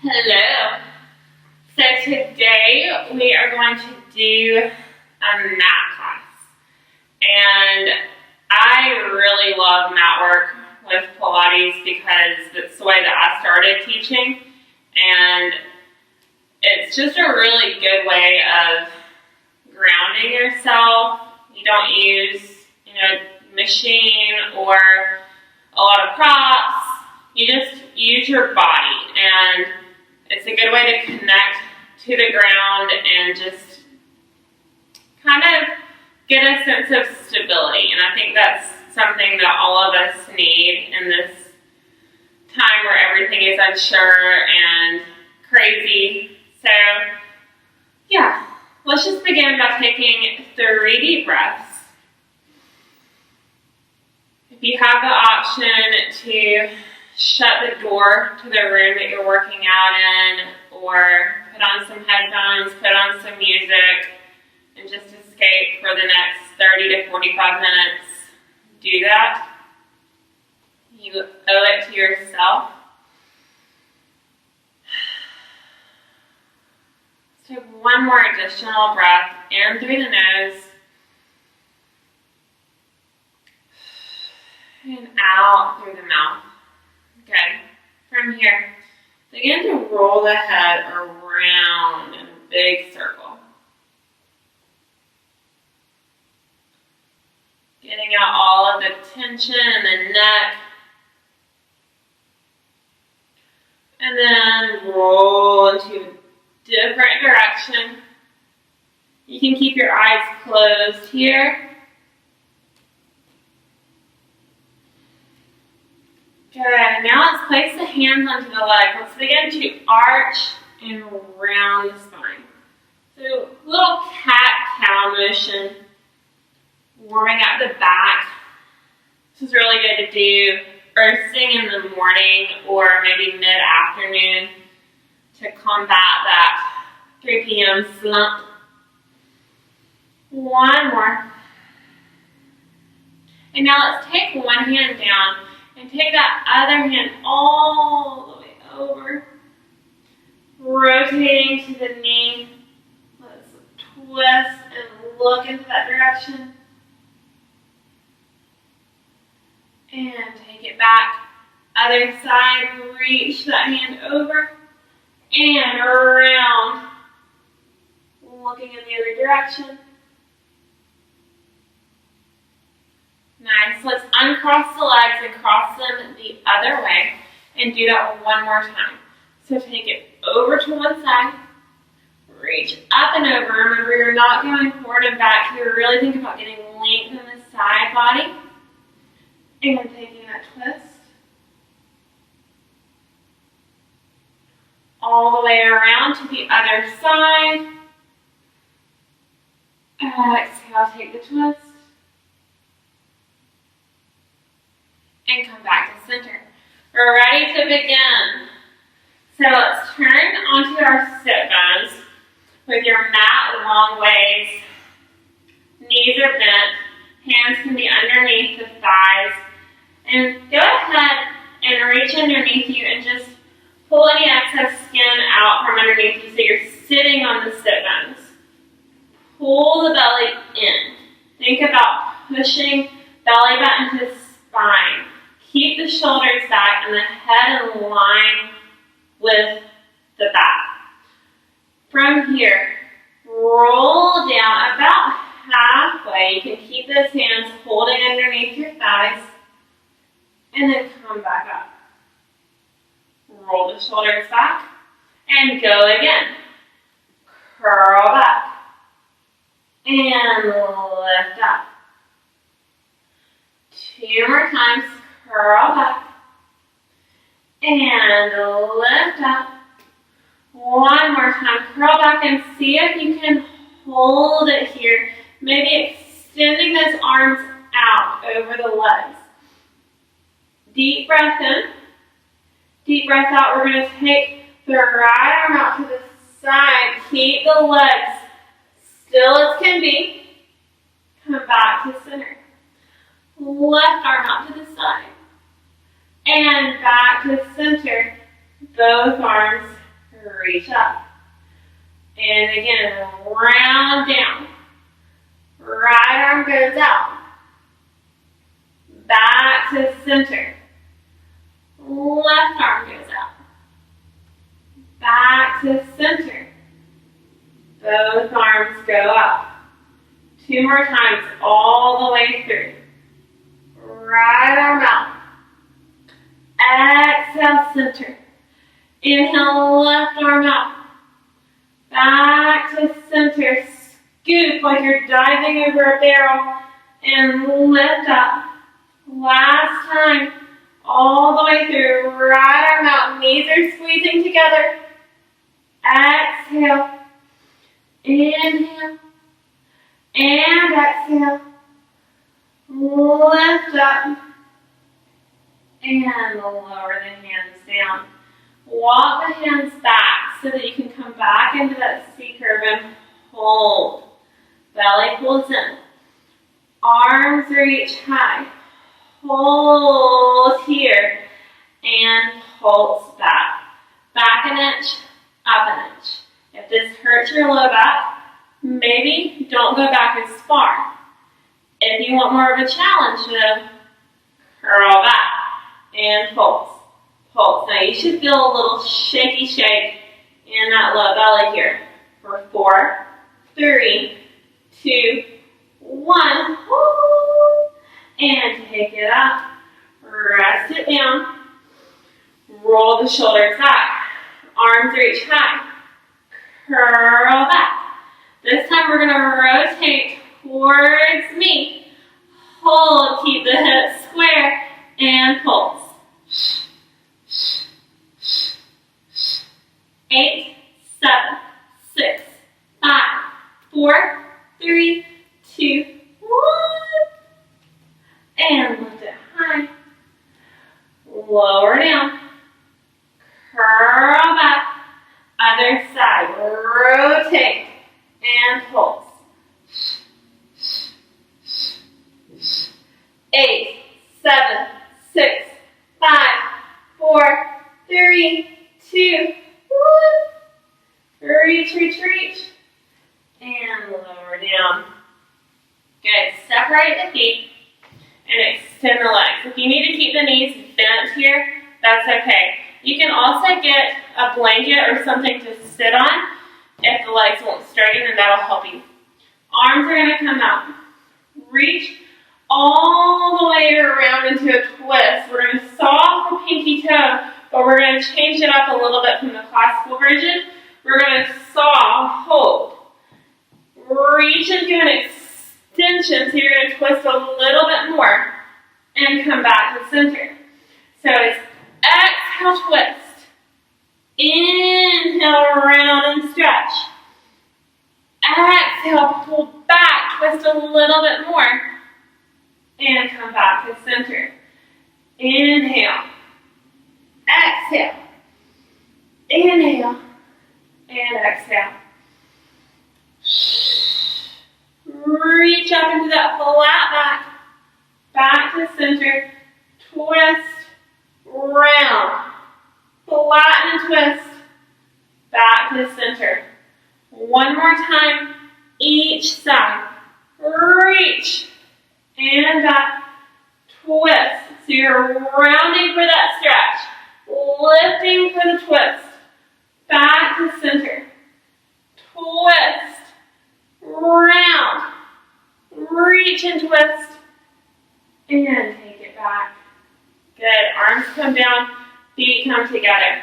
Hello. So today we are going to do a mat class. And I really love mat work with Pilates because it's the way that I started teaching. And it's just a really good way of grounding yourself. You don't use, machine or a lot of props. You just use your body, and it's a good way to connect to the ground and just kind of get a sense of stability. And I think that's something that all of us need in this time where everything is unsure and crazy. So, yeah, let's just begin by taking 3 deep breaths. If you have the option to shut the door to the room that you're working out in, or put on some headphones, put on some music, and just escape for the next 30 to 45 minutes, do that. You owe it to yourself. So one more additional breath in through the nose and out through the mouth. Good. From here, begin to roll the head around in a big circle. Getting out all of the tension in the neck. And then roll into a different direction. You can keep your eyes closed here. Good. Now let's place the hands onto the legs. Let's begin to arch and round the spine. So little cat-cow motion, warming up the back. This is really good to do first thing in the morning or maybe mid-afternoon to combat that 3 p.m. slump. One more. And now let's take one hand down and take that other hand all the way over, rotating to the knee. Let's twist and look into that direction. And take it back. Other side, reach that hand over and around, looking in the other direction. Nice. Let's uncross the legs and cross them the other way and do that one more time. So take it over to one side, reach up and over. Remember, you're not going forward and back here. Really think about getting length in the side body and taking that twist all the way around to the other side. Exhale, take the twist. And come back to center. We're ready to begin. So let's turn onto our sit bones with your mat long ways. Knees are bent. Hands can be underneath the thighs. And go ahead and reach underneath you and just pull any excess skin out from underneath you so you're sitting on the sit bones. Pull the belly in. Think about pushing belly button to spine. Keep the shoulders back and the head in line with the back. From here, roll down about halfway. You can keep those hands holding underneath your thighs and then come back up. Roll the shoulders back and go again. Curl back and lift up. 2 more times. Curl back and lift up. One more time. Curl back and see if you can hold it here. Maybe extending those arms out over the legs. Deep breath in. Deep breath out. We're going to take the right arm out to the side. Keep the legs still as can be. Come back to center. Left arm out to the side. And back to center. Both arms reach up. And again, round down. Right arm goes out. Back to center. Left arm goes out. Back to center. Both arms go up. 2 more times all the way through. Right arm out. Exhale, center. Inhale, left arm out. Back to center. Scoop like you're diving over a barrel. And lift up. Last time. All the way through. Right arm out. Knees are squeezing together. Exhale. Inhale. And exhale. Lift up. And lower the hands down. Walk the hands back so that you can come back into that C curve and hold. Belly pulls in. Arms reach high. Hold here. And pulse back. Back an inch, up an inch. If this hurts your low back, maybe don't go back as far. If you want more of a challenge, then curl back and pulse. Pulse. Now you should feel a little shaky shake in that low belly here. For 4, 3, 2, 1. Woo. And take it up. Rest it down. Roll the shoulders back. Arms reach high. Curl back. This time we're going to rotate towards me. Hold. Keep the hips square. And pulse. 8, 7, 6, 5, 4, 3, 2, 1. And lift it high. Lower down. Curl back. Other side. Rotate. And pulse. 8, 7, 6, 5, 4, 3, 2, 1. Reach, reach, reach. And lower down. Good. Separate the feet and extend the legs. If you need to keep the knees bent here, that's okay. You can also get a blanket or something to sit on if the legs won't straighten, and that'll help you. Arms are going to come out. Reach all the way around into a twist. We're going to saw off the pinky toe, but we're going to change it up a little bit from the classical version. We're going to saw, hold. Reach into an extension, so you're going to twist a little bit more and come back to center. So it's exhale, twist. Inhale, round and stretch. Exhale, pull back, twist a little bit more. And come back to center. Inhale. Exhale. Inhale. And exhale. Reach up into that flat back. Back to center. Twist. Round. Flatten and twist. Back to center. One more time. Each side. Reach. And back. Twist. So you're rounding for that stretch. Lifting for the twist. Back to center. Twist. Round. Reach and twist. And take it back. Good. Arms come down. Feet come together.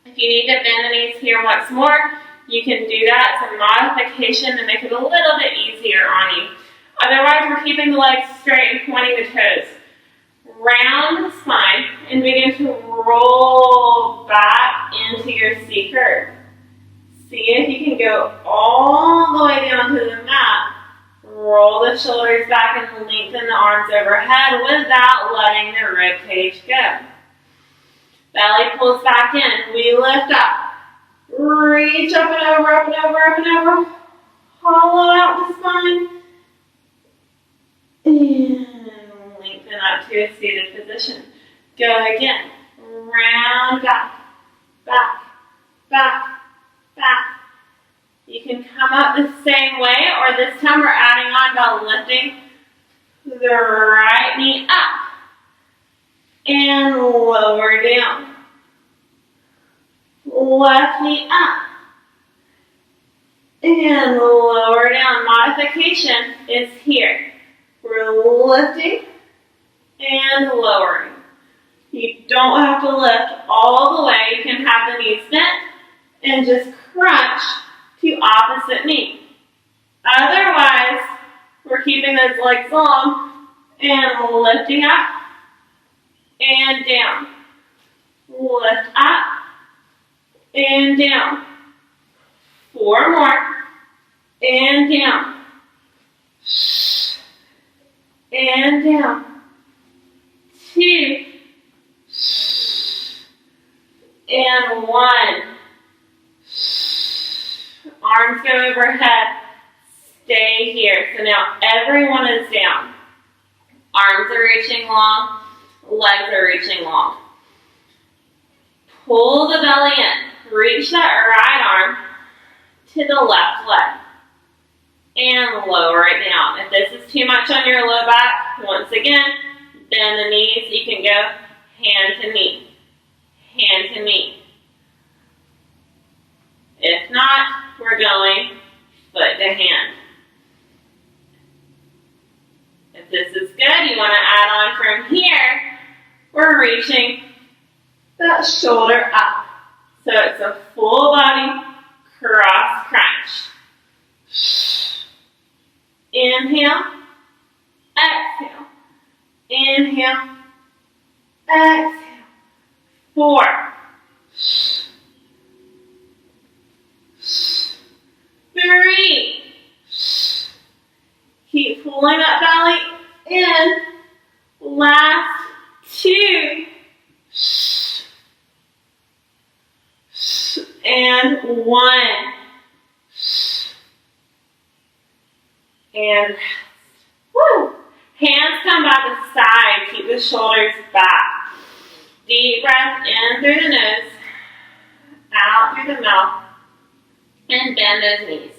If you need to bend the knees here once more, you can do that. It's a modification to make it a little bit easier on you. Otherwise, we're keeping the legs straight and pointing the toes. Round the spine and begin to roll back into your C curve. See if you can go all the way down to the mat. Roll the shoulders back and lengthen the arms overhead without letting the rib cage go. Belly pulls back in. We lift up. Reach up and over, up and over, up and over. Hollow out the spine. And lengthen up to a seated position. Go again. Round back, back, back. can come up the same way, or this time we're adding on by lifting the right knee up and lower down. Left knee up and lower down. Modification is here. We're lifting and lowering. You don't have to lift all the way. You can have the knees bent and just crunch to opposite knee. Otherwise, we're keeping those legs long and lifting up and down. Lift up and down. 4 more. And down. And down. 2. And 1. Arms go overhead. Stay here. So now everyone is down. Arms are reaching long. Legs are reaching long. Pull the belly in. Reach that right arm to the left leg. And lower it down. If this is too much on your low back, once again, bend the knees. You can go hand to knee. Hand to knee. If not, we're going foot to hand. If this is good, you want to add on from here. We're reaching that shoulder up. So it's a full body cross crunch. Inhale, exhale. Inhale, exhale. 4. 3. Keep pulling that belly in. Last 2. And 1. And rest. Woo! Hands come by the side. Keep the shoulders back. Deep breath in through the nose, out through the mouth, and bend those knees.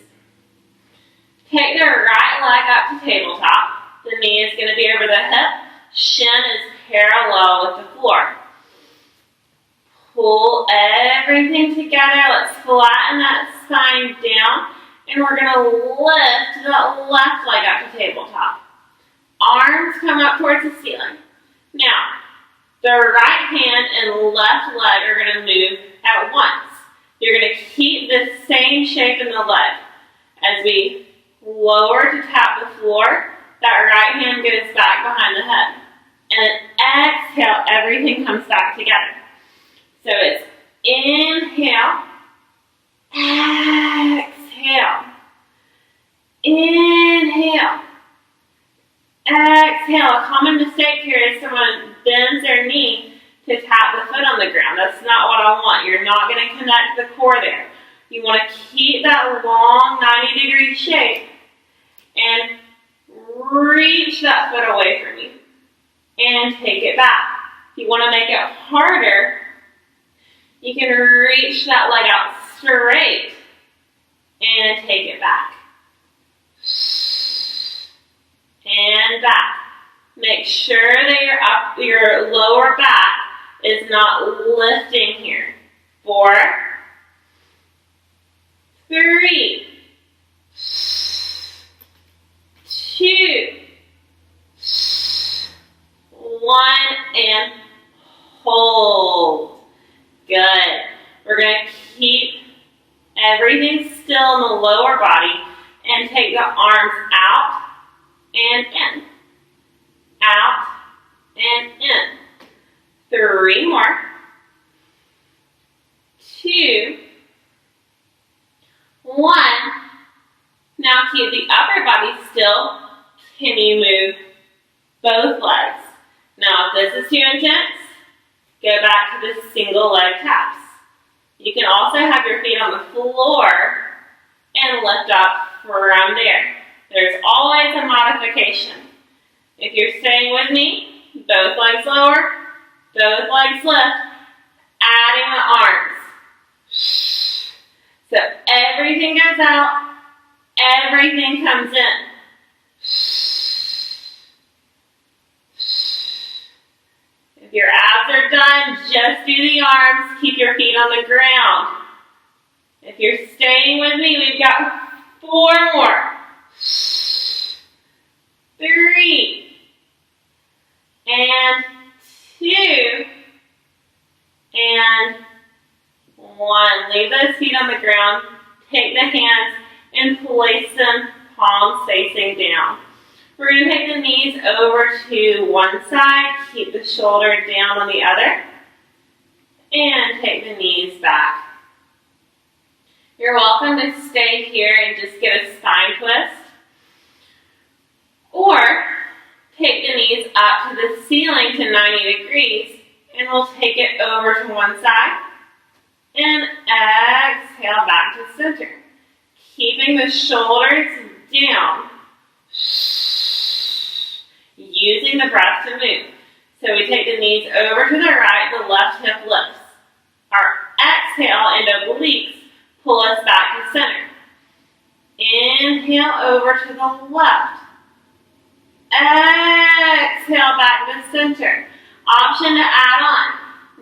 Take the right leg up to tabletop. The knee is going to be over the hip. Shin is parallel with the floor. Pull everything together. Let's flatten that spine down. And we're going to lift that left leg up to tabletop. Arms come up towards the ceiling. Now, the right hand and left leg are going to move at once. You're going to keep the same shape in the leg. As we lower to tap the floor, that right hand goes back behind the head. And then exhale, everything comes back together. So it's inhale, exhale, inhale, exhale. A common mistake here is someone bends their knee to tap the foot on the ground. That's not what I want. You're not going to connect the core there. You want to keep that long 90-degree shape and reach that foot away from you and take it back. If you want to make it harder, you can reach that leg out straight and take it back. And back. Make sure that your lower back is not lifting here. 4, 3, 2, 1, and hold. Good. We're going to keep everything still in the lower body and take the arms out and in. Out and in. 3 more. 2, 1. Now keep the upper body still. Can you move both legs? Now if this is too intense, go back to the single leg taps. You can also have your feet on the floor and lift up from there. There's always a modification. If you're staying with me, both legs lower, both legs lift, adding the arms. So everything everything goes out, everything comes in. If your abs are done, just do the arms. Keep your feet on the ground. If you're staying with me, we've got 4 more. 3 and 2 and 1. Leave those feet on the ground. Take the hands and place them palms facing down. We're going to take the knees over to one side, keep the shoulder down on the other, and take the knees back. You're welcome to stay here and just get a spine twist, or take the knees up to the ceiling to 90 degrees, and we'll take it over to one side, and exhale back to center. Keeping the shoulders down, using the breath to move. So we take the knees over to the right, the left hip lifts. Our exhale and obliques pull us back to center. Inhale over to the left. Exhale back to center. Option to add on.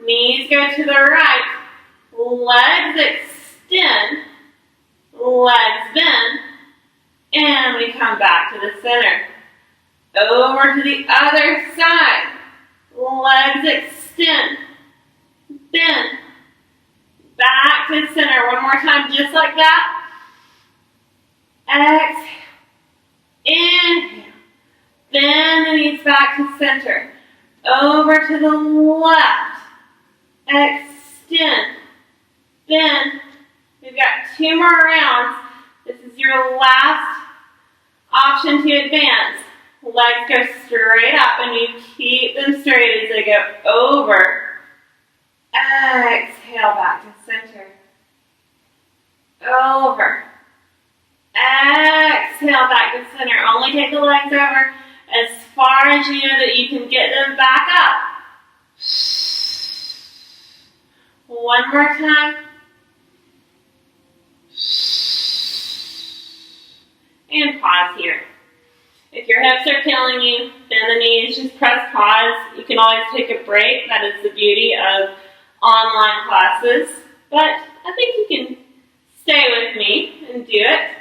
Knees go to the right. Legs extend. Legs bend. And we come back to the center. Over to the other side. Legs extend. Bend. Back to center. One more time, just like that. Exhale. Inhale. Bend the knees back to center. Over to the left. Extend. Bend. We've got 2 more rounds. This is your last option to advance. Legs go straight up and you keep them straight as they go over. Exhale back to center. Over. Exhale back to center. Only take the legs over as far as you know that you can get them back up. One more time. And pause here. If your hips are killing you, bend the knees, just press pause. You can always take a break. That is the beauty of online classes. But I think you can stay with me and do it.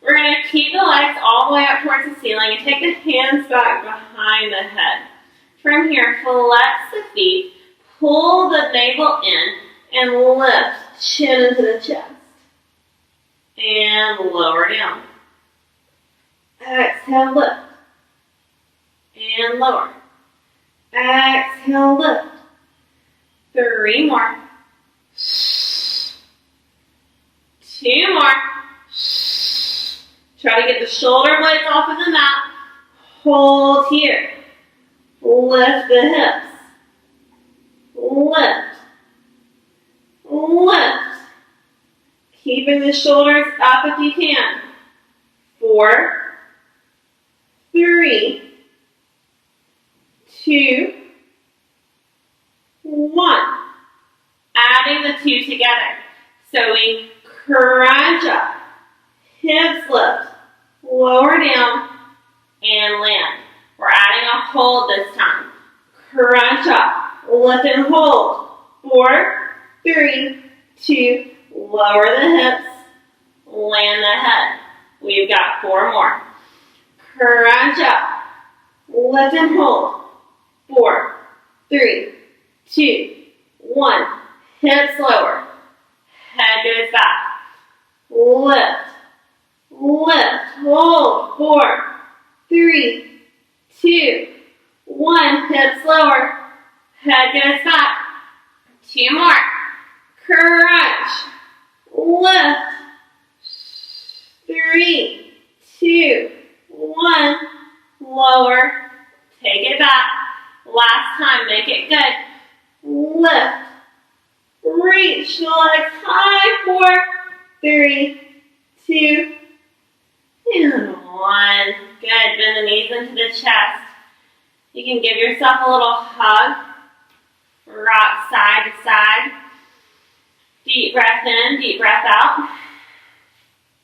We're going to keep the legs all the way up towards the ceiling and take the hands back behind the head. From here, flex the feet, pull the navel in, and lift chin into the chest. And lower down. Exhale, lift. And lower. Exhale, lift. 3 more. 2 more. Try to get the shoulder blades off of the mat. Hold here. Lift the hips. Lift. Lift. Keeping the shoulders up if you can. 4, 3, 2, 1. Adding the 2 together. So we crunch up, hips lift, lower down, and land. We're adding a hold this time. Crunch up, lift and hold. 4, 3, 2, lower the hips, land the head. We've got 4 more. Crunch up, lift and hold. 4, 3, 2, 1. Hips lower. Head goes back. Lift. Lift. Hold. 4, 3, 2, 1. Hips lower. Head goes back. 2 more. Crunch. Lift. 3, 2, 1. Lower. Take it back. Last time. Make it good. Lift. Reach the legs high. 4, 3, 2, and 1. Good. Bend the knees into the chest. You can give yourself a little hug. Rock side to side. Deep breath in, deep breath out.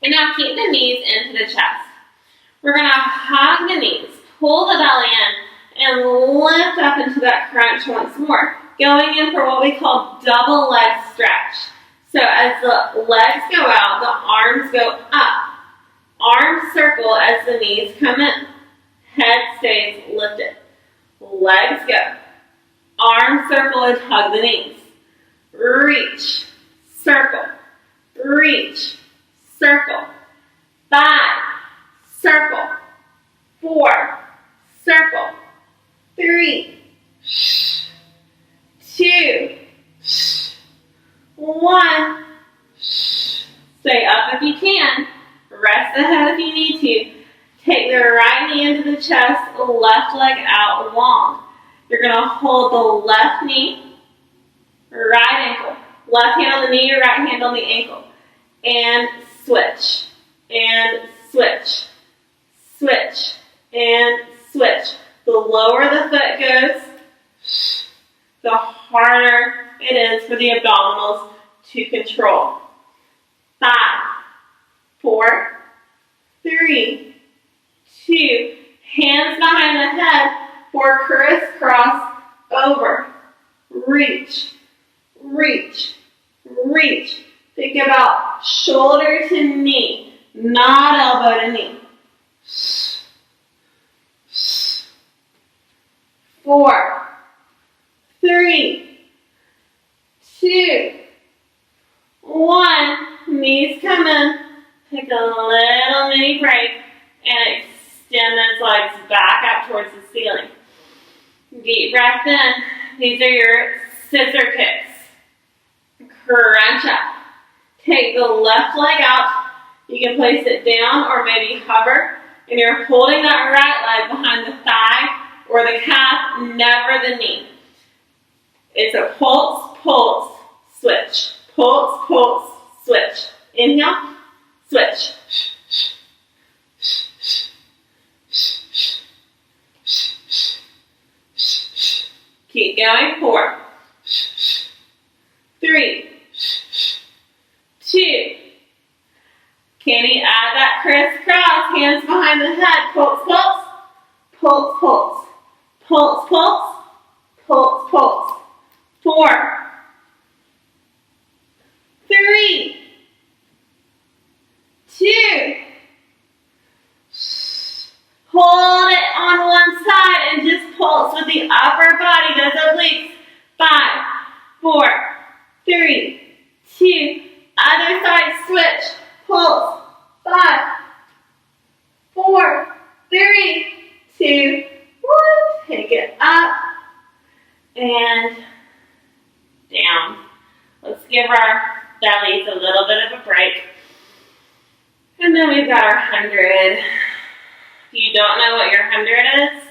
And now keep the knees into the chest. We're going to hug the knees, pull the belly in, and lift up into that crunch once more. Going in for what we call double leg stretch. So as the legs go out, the arms go up. Arms circle as the knees come in. Head stays lifted. Legs go. Arms circle and hug the knees. Reach, circle, reach, circle. 5, circle. 4, circle. 3, 2, 1. Stay up if you can. Rest the head if you need to. Take the right knee into the chest, left leg out long. You're going to hold the left knee, right ankle. Left hand on the knee, right hand on the ankle. And switch. And switch. Switch. And switch. The lower the foot goes, the harder it is for the abdominals to control. 5, 4, 3, 2. Hands behind the head for crisscross over. Reach, reach, reach. Think about shoulder to knee, not elbow to knee. 4, 3, 2, 1. Knees come in. Take a little mini break and extend those legs back up towards the ceiling. Deep breath in. These are your scissor kicks. Crunch up. Take the left leg out. You can place it down or maybe hover. And you're holding that right leg behind the thigh or the calf, never the knee. It's a pulse, pulse, switch. Pulse, pulse, switch. Inhale, switch. Keep going. 4, 3, 2. Can you add that crisscross? Hands behind the head. Pulse, pulse. Pulse, pulse. Pulse, pulse. Pulse, pulse. 4, 3, 2. Hold it on one side and just pulse with the upper body, those obliques. 5, 4, 3, 2. Other side switch. Pulse. 5, 4, 3, 2, 1. Take it up and down. Let's give our bellies a little bit of a break. And then we've got our 100. If you don't know what your 100 is,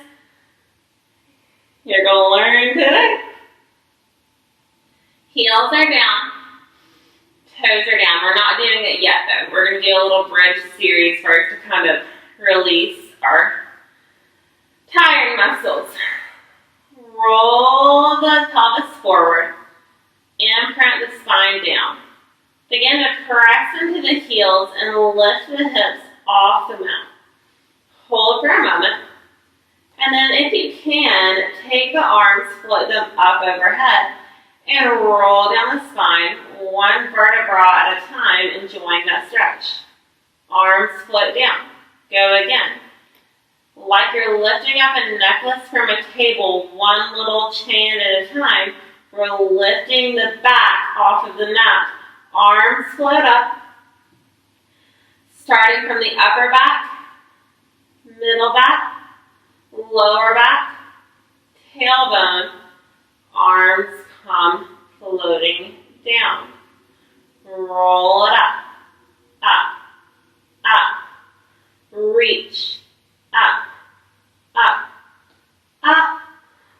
you're going to learn today. Heels are down. Toes are down. We're not doing it yet, though. We're going to do a little bridge series first to kind of release our tired muscles. Roll the pelvis forward. Imprint the spine down. Begin to press into the heels and lift the hips off the mat. Hold for a moment. And then if you can, take the arms, float them up overhead, and roll down the spine, one vertebra at a time, enjoying that stretch. Arms float down. Go again. Like you're lifting up a necklace from a table, one little chain at a time, we're lifting the back off of the mat. Arms float up, starting from the upper back, middle back, lower back, tailbone, arms come floating down. Roll it up, up, up, reach, up, up, up,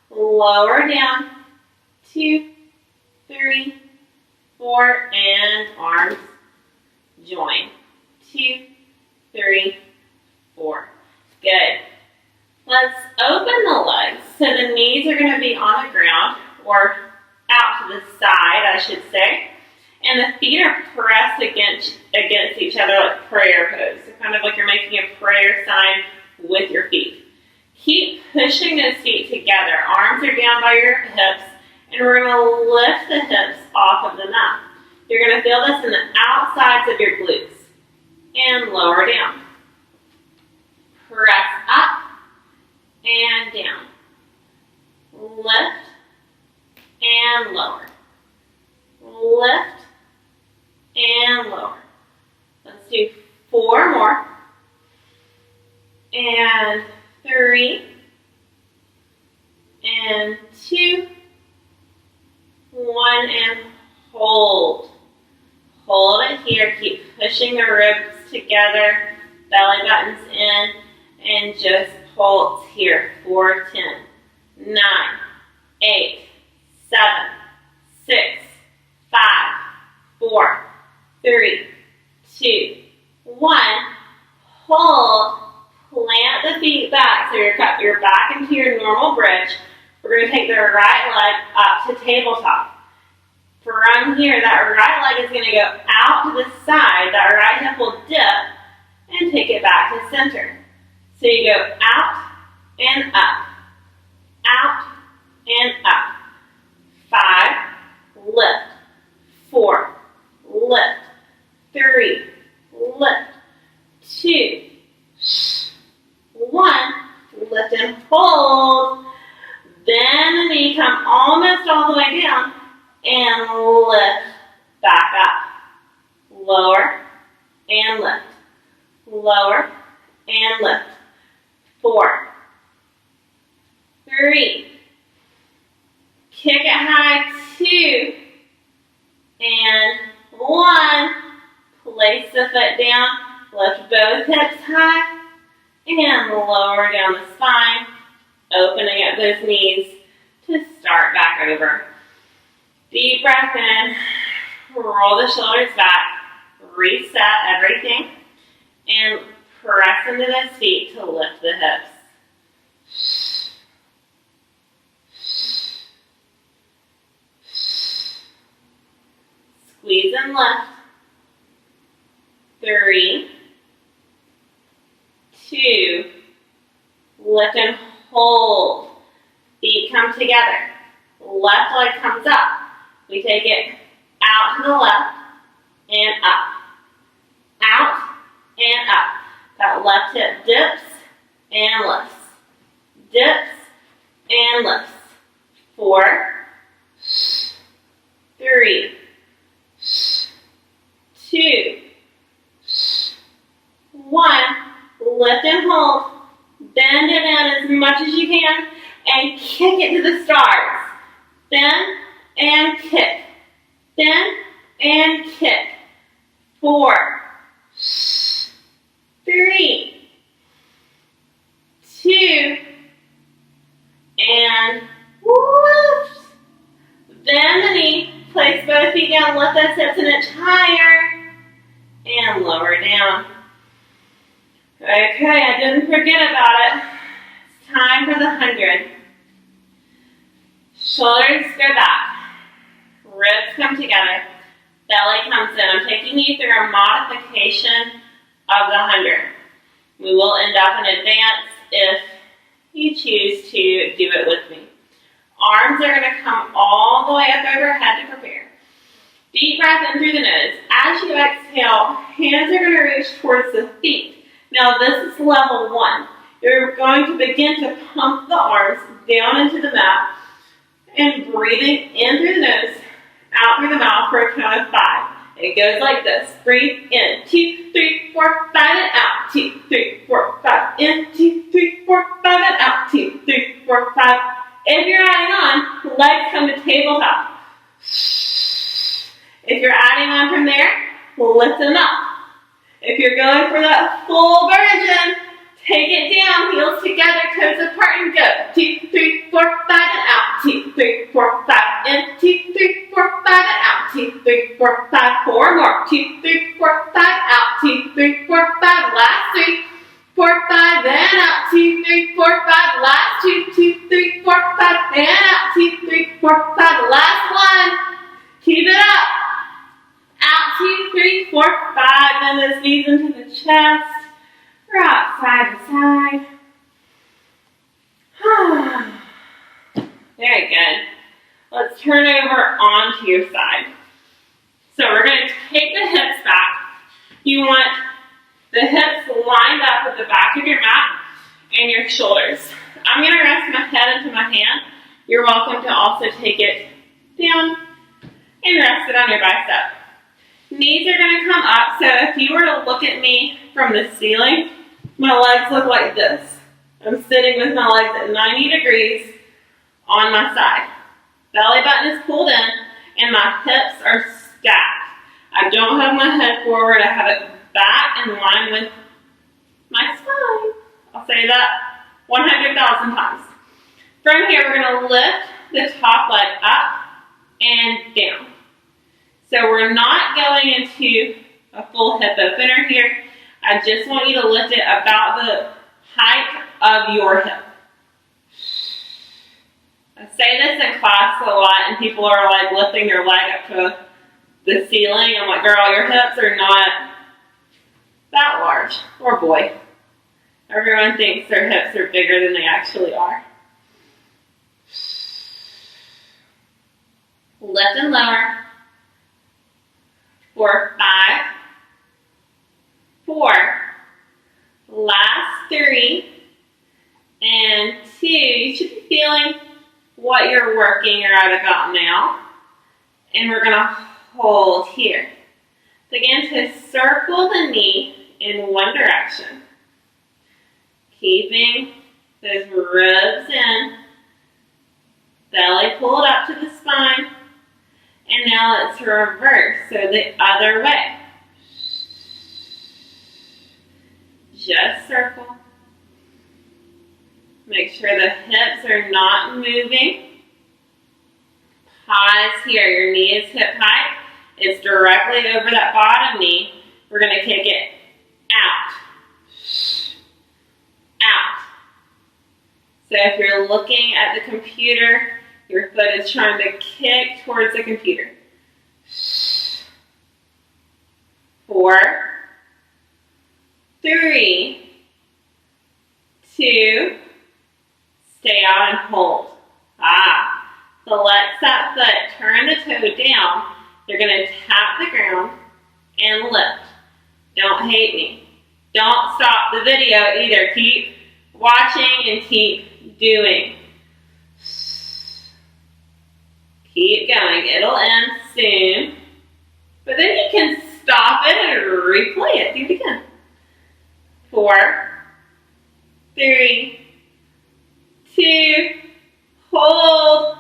lower down, 2, 3, 4, and arms join. 2, 3, 4. Good. Let's open the legs so the knees are going to be on the ground, or out to the side, I should say. And the feet are pressed against each other like prayer pose. So kind of like you're making a prayer sign with your feet. Keep pushing those feet together. Arms are down by your hips, and we're going to lift the hips off of the mat. You're going to feel this in the outsides of your glutes. And lower down. Press up and down. Lift and lower. Lift and lower. Let's do 4 more. And 3. And 2. 1 and hold. Hold it here. Keep pushing the ribs together. Belly buttons in. And just pulse here. 4, 10, 9, 8, 7, 6, 5, 4, 3, 2, 1. Hold. Plant the feet back so you're back into your normal bridge. We're going to take the right leg up to tabletop. From here, that right leg is going to go out to the side. That right hip will dip and take it back to center. So you go out and up. Out and up. 5, lift. 4, lift. 3, lift. 2, 1, lift and hold. Then the knee come almost all the way down and lift back up. Lower and lift. Lower and lift. 4, 3, kick it high, 2, and 1. Place the foot down, lift both hips high, and lower down the spine, opening up those knees to start back over. Deep breath in, roll the shoulders back, reset everything, and press into those feet to lift the hips. Squeeze and lift. 3, 2, lift and hold. Feet come together. Left leg comes up. We take it out to the left and up. Out and up. That left hip dips and lifts. Dips and lifts. 4, 3, 2, 1. Lift and hold. Bend it in as much as you can and kick it to the stars. Bend and kick. Bend and kick. 4, 3, 2, and lift. Bend the knee. Place both feet down. Lift those hips an inch higher. And lower down. Okay, I didn't forget about it. It's time for the 100. Shoulders go back. Ribs come together. Belly comes in. I'm taking you through a modification of the 100. We will end up in advance if you choose to do it with me. Arms are going to come all the way up overhead to prepare. Deep breath in through the nose. As you exhale, hands are going to reach towards the feet. Now this is level 1. You're going to begin to pump the arms down into the mat and breathing in through the nose, out through the mouth for a count of 5. It goes like this. Breathe in. 2, 3, 4, 5, and out. 2, 3, 4, 5. In. 2, 3, 4, 5, and out. 2, 3, 4, 5. If you're adding on, legs come to tabletop. If you're adding on from there, lift them up. If you're going for that full version, take it down, heels together, toes apart, and go. 2, 3, 4, 5, and out. 2, 3, 4, 5, in. 2, 3, 4, 5, and out. 2, 3, 4, 5, 4 more. 2, 3, 4, 5, out. 2, 3, 4, 5, last 3, 4, 5, then up. 2, 3, 4, 5, last 2, 2, 3, 4, 5, and up. 2, 3, 4, 5, last 1. Keep it up. 2, 3, 4, 5. Bend those knees into the chest. Rock side to side. Very good. Let's turn over onto your side. So we're going to take the hips back. You want the hips lined up with the back of your mat and your shoulders. I'm going to rest my head into my hand. You're welcome to also take it down and rest it on your bicep. Knees are going to come up, so if you were to look at me from the ceiling, my legs look like this. I'm sitting with my legs at 90 degrees on my side. Belly button is pulled in, and my hips are stacked. I don't have my head forward. I have it back in line with my spine. I'll say that 100,000 times. From here, we're going to lift the top leg up and down. So we're not going into a full hip opener here. I just want you to lift it about the height of your hip. I say this in class a lot, and people are like lifting their leg up to the ceiling. I'm like, girl, your hips are not that large. Or boy. Everyone thinks their hips are bigger than they actually are. Lift and lower. 4, 5, 4. Last 3 and 2. You should be feeling what you're working at about now. And we're going to hold here. Begin to circle the knee in one direction. Keeping those ribs in. Belly pulled up to the spine. And now let's reverse, so the other way. Just circle. Make sure the hips are not moving. Pause here. Your knee is hip height. It's directly over that bottom knee. We're going to kick it out. Out. So if you're looking at the computer, your foot is trying to kick towards the computer. 4, 3, 2, stay out and hold. Flex that foot, turn the toe down. You're going to tap the ground and lift. Don't hate me. Don't stop the video either. Keep watching and keep doing. Keep going. It'll end soon. But then you can stop it and replay it. Do it again. 4, 3, 2, hold.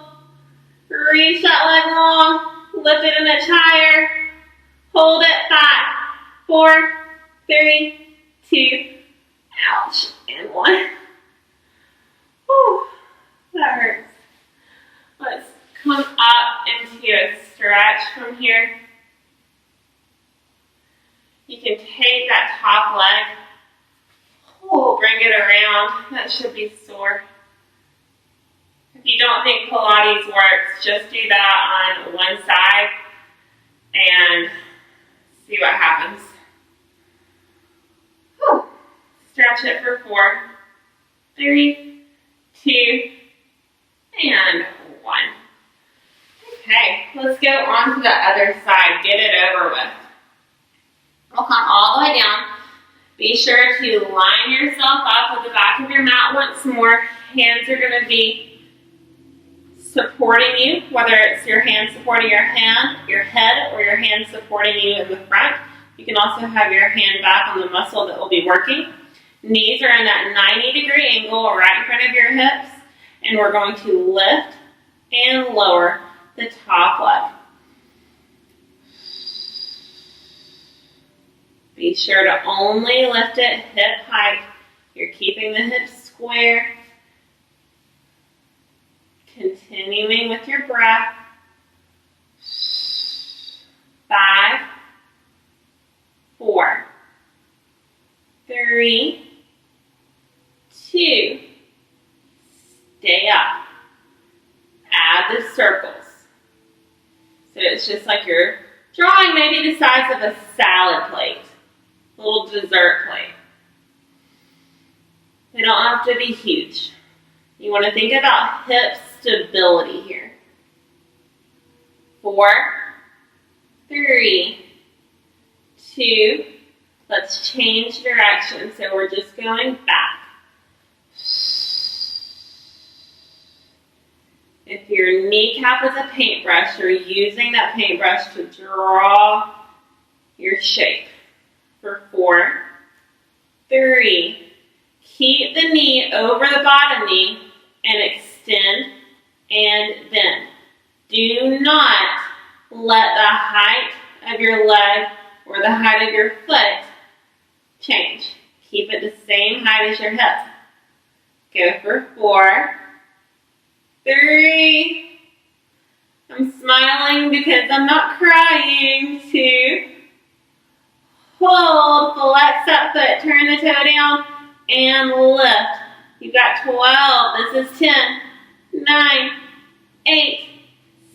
Reach that leg long. Lift it an inch higher. Hold it. 5, 4, 3, 2, ouch, and 1. Whew, that hurts. Let's come up into a stretch from here. You can take that top leg, bring it around. That should be sore. If you don't think Pilates works, just do that on one side and see what happens. Stretch it for 4, 3, 2, and 1. Okay, let's go on to the other side. Get it over with. We'll come all the way down. Be sure to line yourself up with the back of your mat once more. Hands are going to be supporting you, whether it's your hand supporting your head, or your hand supporting you in the front. You can also have your hand back on the muscle that will be working. Knees are in that 90-degree angle right in front of your hips, and we're going to lift and lower the top leg. Be sure to only lift it hip height. You're keeping the hips square. Continuing with your breath. 5, 4, 3, 2, stay up. Add the circles. So it's just like you're drawing maybe the size of a salad plate, a little dessert plate. They don't have to be huge. You want to think about hip stability here. 4, 3, 2, let's change direction. So we're just going back. If your kneecap is a paintbrush, you're using that paintbrush to draw your shape. For 4, 3, keep the knee over the bottom knee and extend and bend. Do not let the height of your leg or the height of your foot change. Keep it the same height as your hip. Go for 4, 3. I'm smiling because I'm not crying. 2. Hold, flex that foot, turn the toe down, and lift. You've got 12. This is 10, 9, 8,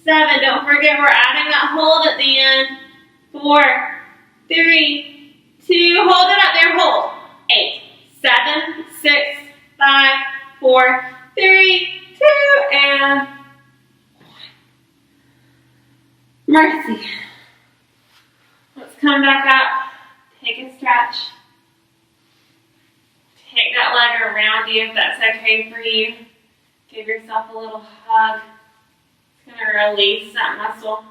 7. Don't forget we're adding that hold at the end. 4, 3, 2. Hold it up there. Hold. 8, 7, 6, 5, 4, 3, 2, and 1. Mercy. Let's come back up. Take a stretch. Take that leg around you if that's okay for you. Give yourself a little hug. It's going to release that muscle.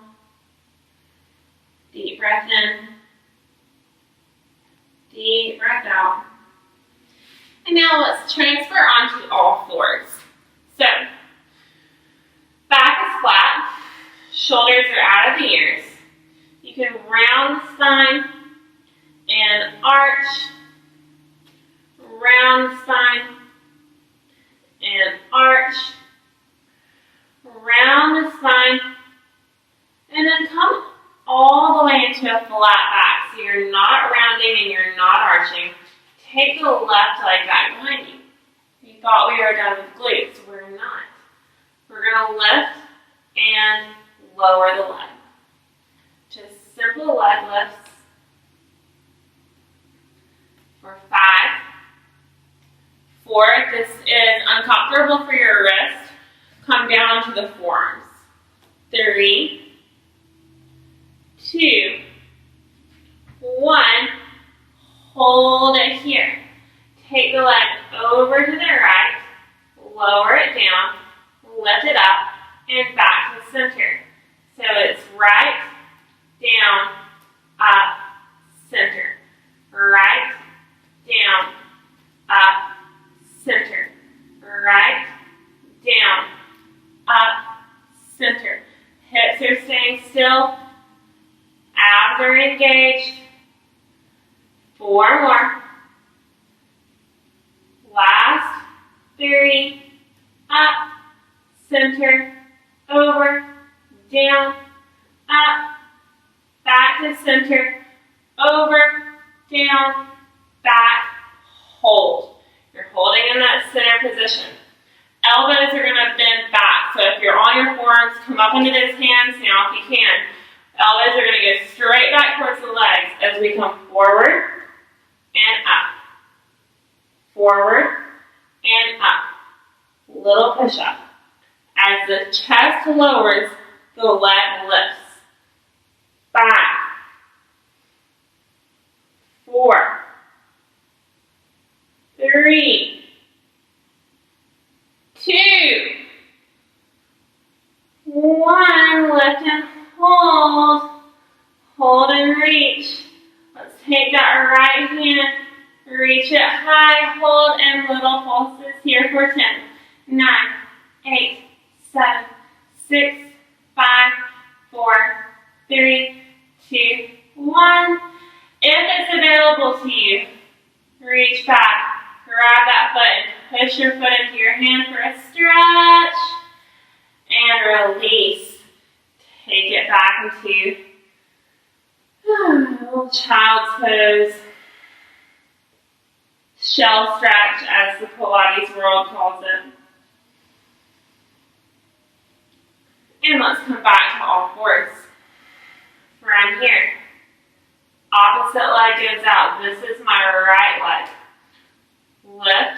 Deep breath in. Deep breath out. And now let's transfer onto all fours. So, back is flat. Shoulders are out of the ears. You can round the spine and arch. Round the spine and arch. Round the spine. And then come all the way into a flat back. So you're not rounding and you're not arching. Take the left leg back behind you. You thought we were done with glutes. We're not. We're going to lift and lower the leg. Just simple leg lifts. For 5, 4, if this is uncomfortable for your wrist, come down to the forearms. 3, 2, 1, hold it here. Take the leg over to the right, lower it down, lift it up, and back to center. So it's right, down, up, center. Right, down, up, center. Right, down, up, center. Hips are staying still. Abs are engaged. 4 more. Last 3. Up, center, over, down, up, back to center, over, down, back, hold. You're holding in that center position. Elbows are going to bend back. So if you're on your forearms, come up into those hands now if you can. Elbows are going to go straight back towards the legs as we come forward and up. Forward and up. Little push-up. As the chest lowers, the leg lifts. 5, 4, 3, 2, 1. Lift and hold. Hold and reach. Let's take that right hand. Reach it high. Hold and little pulses here for 10, 9, 8, 7, 6, 5, 4, 3, 2, 1. If it's available to you, reach back, grab that foot, push your foot into your hand for a stretch, and release. Take it back into a little child's pose. Shell stretch, as the Pilates world calls it. And let's come back to all fours. For From here, opposite leg goes out. This is my right leg. Lift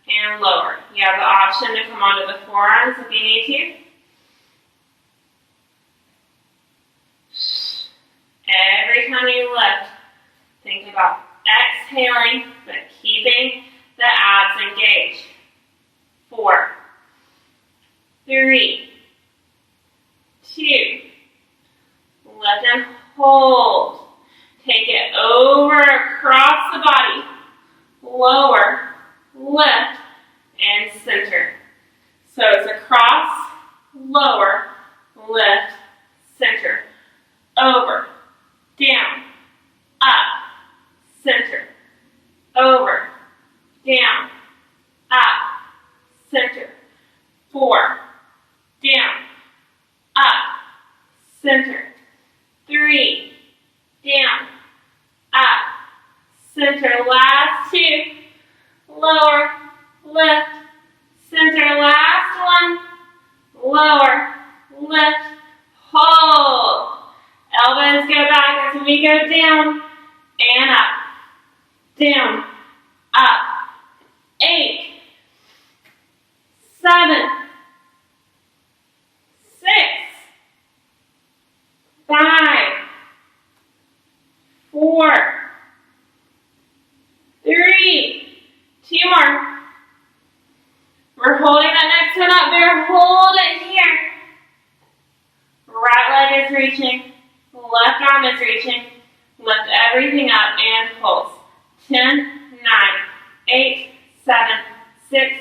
and lower. You have the option to come onto the forearms if you need to. Every time you lift, think about exhaling, but keeping the abs engaged. 4, 3, 2, lift and hold. Take it over across the body. Lower, lift, and center. So it's across, lower, lift, center. Over, down, up, center. Over, down, up, center. 4, down, up, center. 3, down, up, center. Last 2, lower, lift, center. Last one, lower, lift, hold. Elbows go back as we go down and up, down, up. 8, 7, 6, 5, 4, 3, 2 more. We're holding that next one up there. Hold it here. Right leg is reaching. Left arm is reaching. Lift everything up and pulse. 10, 9, 8, 7, 6,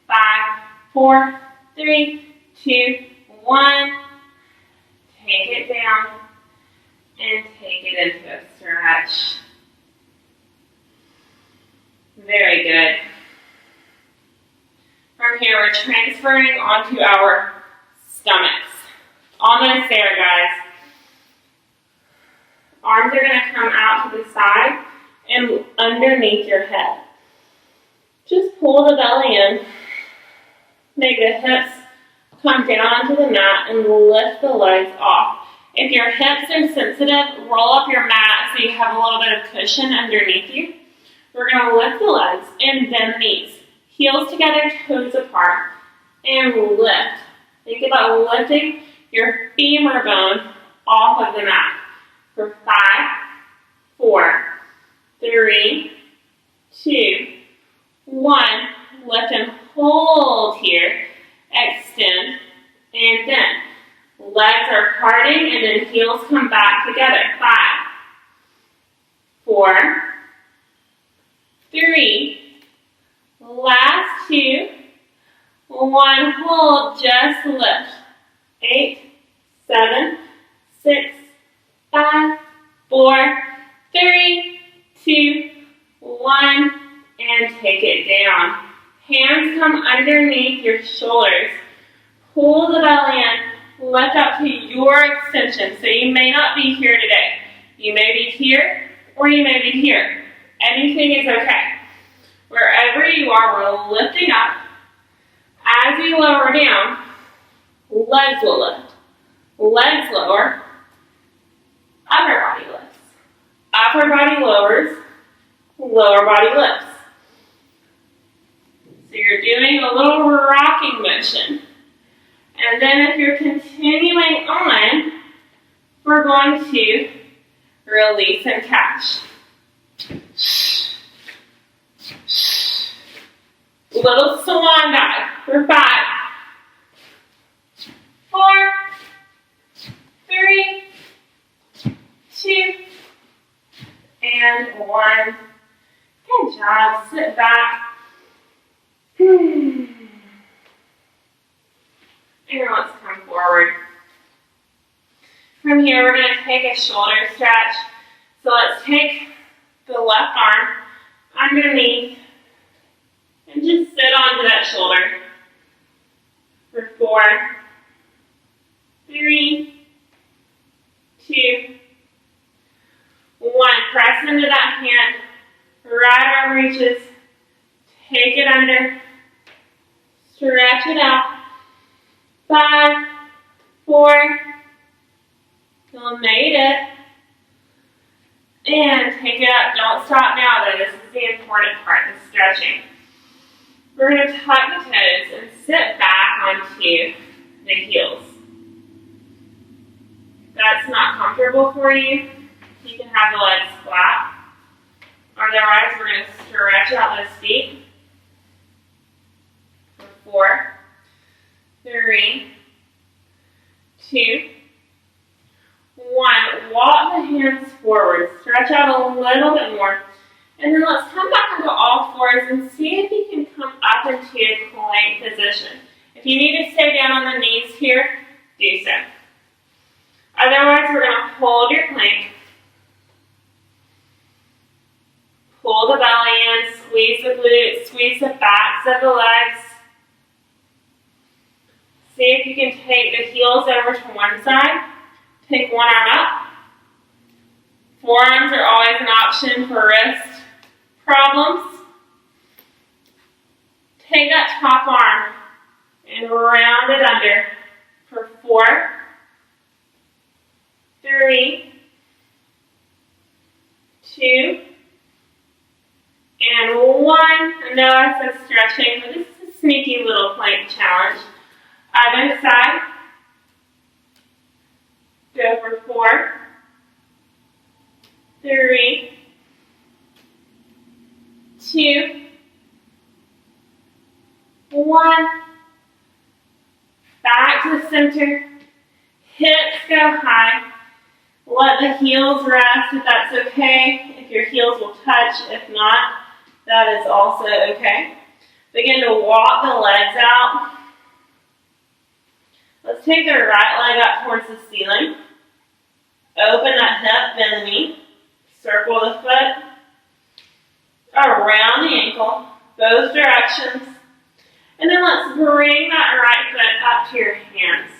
5, 4, 3, 2, 1. Take it down and take it into a stretch. Very good. From here, we're transferring onto our stomachs. Almost there, guys. Arms are going to come out to the side and underneath your head. Just pull the belly in. Make the hips come down onto the mat and lift the legs off. If your hips are sensitive, roll up your mat so you have a little bit of cushion underneath you. We're going to lift the legs and bend knees. Heels together, toes apart, and lift. Think about lifting your femur bone off of the mat. For 5, 4, 3, 2, 1. Lift and hold here. Extend and bend. Legs are parting and then heels come back together. 5, 4, 3, last 2, 1. Hold, just lift. 8, 7, 6, 5, 4, 3, 2, 1, and take it down. Hands come underneath your shoulders. Pull the belly in, lift up to your extension. So you may not be here today. You may be here or you may be here. Anything is okay. Wherever you are, we're lifting up. As we lower down, legs will lift. Legs lower. Upper body lifts. Upper body lowers. Lower body lifts. So you're doing a little rocking motion. And then if you're continuing on, we're going to release and catch. Little swan dive for 5, 4, 3, 2, and 1. Good job. Sit back. And let's come forward. From here, we're going to take a shoulder stretch. So let's take the left arm underneath and just sit onto that shoulder for 4, 3, 2, 1. Press into that hand. Right arm reaches. Take it under. Stretch it out. 5, 4. You made it. And take it up. Don't stop now though. This is the important part, the stretching. We're going to tuck the toes and sit back onto the heels. If that's not comfortable for you, you can have the legs flat. Otherwise, we're going to stretch out those feet. For 4, 3, 2, 1. Walk the hands forward. Stretch out a little bit more. And then let's come back onto all fours and see if you can come up into a plank position. If you need to stay down on the knees here, do so. Otherwise, we're going to hold your plank. Pull the belly in, squeeze the glutes, squeeze the backs of the legs. See if you can take the heels over to one side. Take one arm up. Forearms are always an option for wrist problems. Take that top arm and round it under for 4, 3, 2, and 1. I know I said stretching, but this is a sneaky little plank challenge. Other side. Go for 4, 3, 2, 1. Back to the center. Hips go high. Let the heels rest if that's okay. If your heels will touch, if not, that is also okay. Begin to walk the legs out. Let's take the right leg up towards the ceiling. Open that hip, bend the knee. Circle the foot around the ankle, both directions. And then let's bring that right foot up to your hands.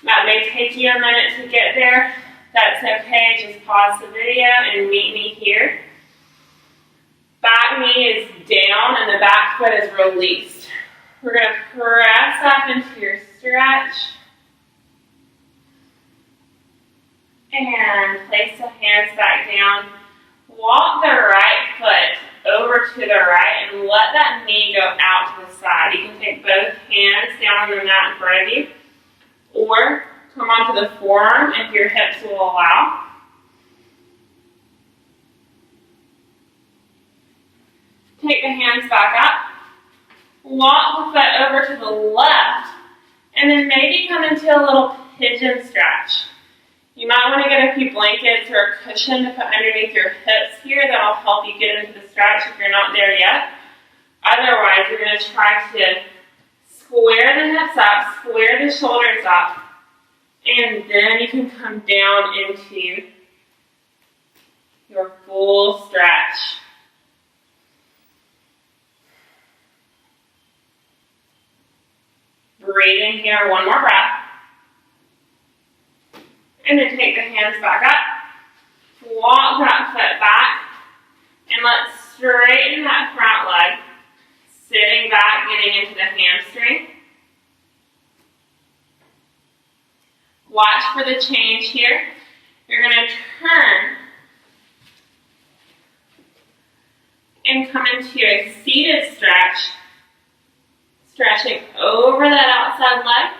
That may take you a minute to get there. That's okay, just pause the video and meet me here. Back knee is down and the back foot is released. We're going to press up into your stretch. And place the hands back down. Walk the right foot over to the right and let that knee go out to the side. You can take both hands down on the mat in front of you or come onto the forearm if your hips will allow. Take the hands back up. Walk the foot over to the left and then maybe come into a little pigeon stretch. You might want to get a few blankets or a cushion to put underneath your hips here. That'll help you get into the stretch if you're not there yet. Otherwise, you're going to try to square the hips up, square the shoulders up, and then you can come down into your full stretch. Breathe in here, one more breath. And then take the hands back up. Walk that foot back. And let's straighten that front leg. Sitting back, getting into the hamstring. Watch for the change here. You're going to turn and come into a seated stretch. Stretching over that outside leg.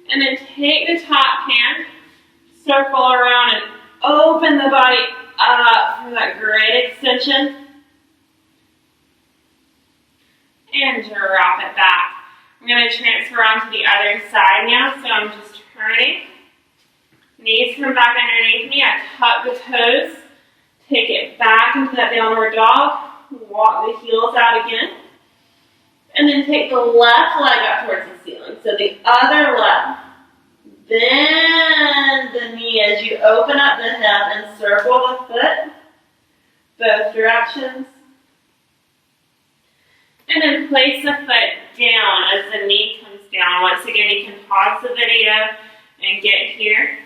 And then take the top hand, circle around and open the body up for that great extension. And drop it back. I'm going to transfer onto the other side now, so I'm just turning. Knees come back underneath me. I tuck the toes. Take it back into that downward dog. Walk the heels out again. And then take the left leg up towards the ceiling. So the other leg. Bend the knee as you open up the hip and circle the foot. Both directions. And then place the foot down as the knee comes down. Once again, you can pause the video and get here.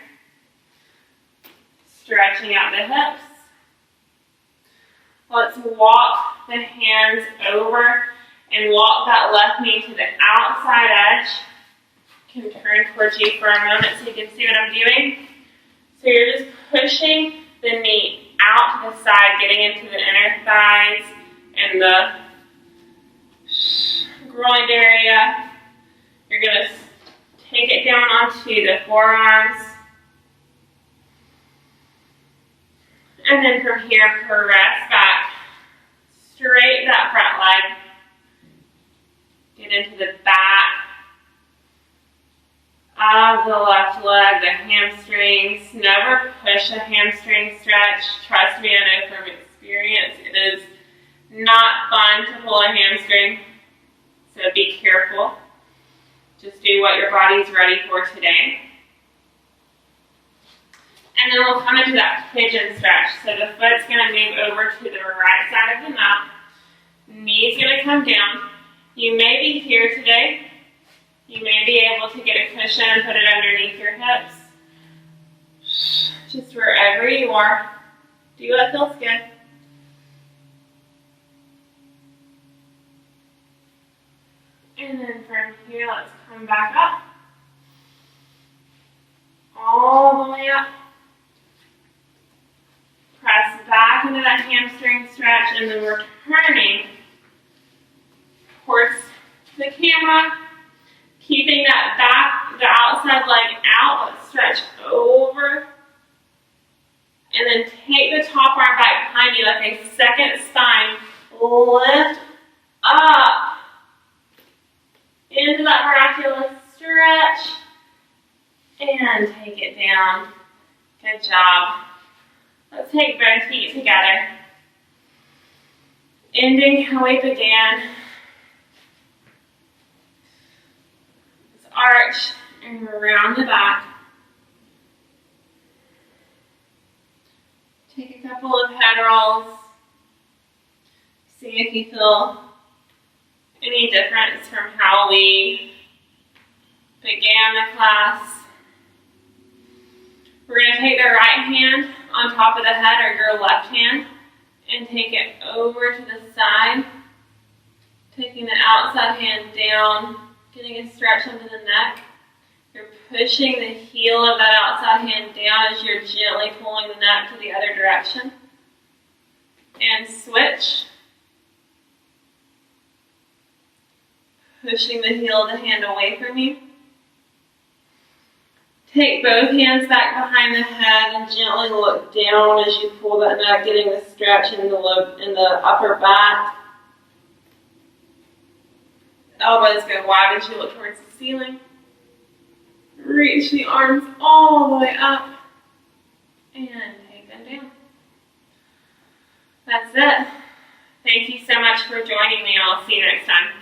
Stretching out the hips. Let's walk the hands over and walk that left knee to the outside edge. I can turn towards you for a moment so you can see what I'm doing. So you're just pushing the knee out to the side, getting into the inner thighs and the groin area. You're going to take it down onto the forearms. And then from here, press back. Straight that front leg. Get into the back of the left leg, the hamstrings. Never push a hamstring stretch. Trust me, I know from experience, it is not fun to pull a hamstring. So be careful. Just do what your body's ready for today. And then we'll come into that pigeon stretch. So the foot's going to move over to the right side of the mat. Knee's going to come down. You may be here today. You may be able to get a cushion and put it underneath your hips. Just wherever you are. Do what feels good. And then from here, let's come back up. All the way up. Press back into that hamstring stretch, and then we're turning towards the camera, keeping that back, the outside leg out, but stretch over. And then take the top arm back behind you like a second spine. Lift up into that miraculous stretch. And take it down. Good job. Let's take both feet together. Ending how we began. Let's arch and around the back. Take a couple of head rolls. See if you feel any difference from how we began the class. We're going to take the right hand on top of the head, or your left hand, and take it over to the side. Taking the outside hand down, getting a stretch under the neck. You're pushing the heel of that outside hand down as you're gently pulling the neck to the other direction. And switch. Pushing the heel of the hand away from you. Take both hands back behind the head and gently look down as you pull that neck, getting the stretch in the upper back. Elbows go wide as you look towards the ceiling. Reach the arms all the way up and take them down. That's it. Thank you so much for joining me. I'll see you next time.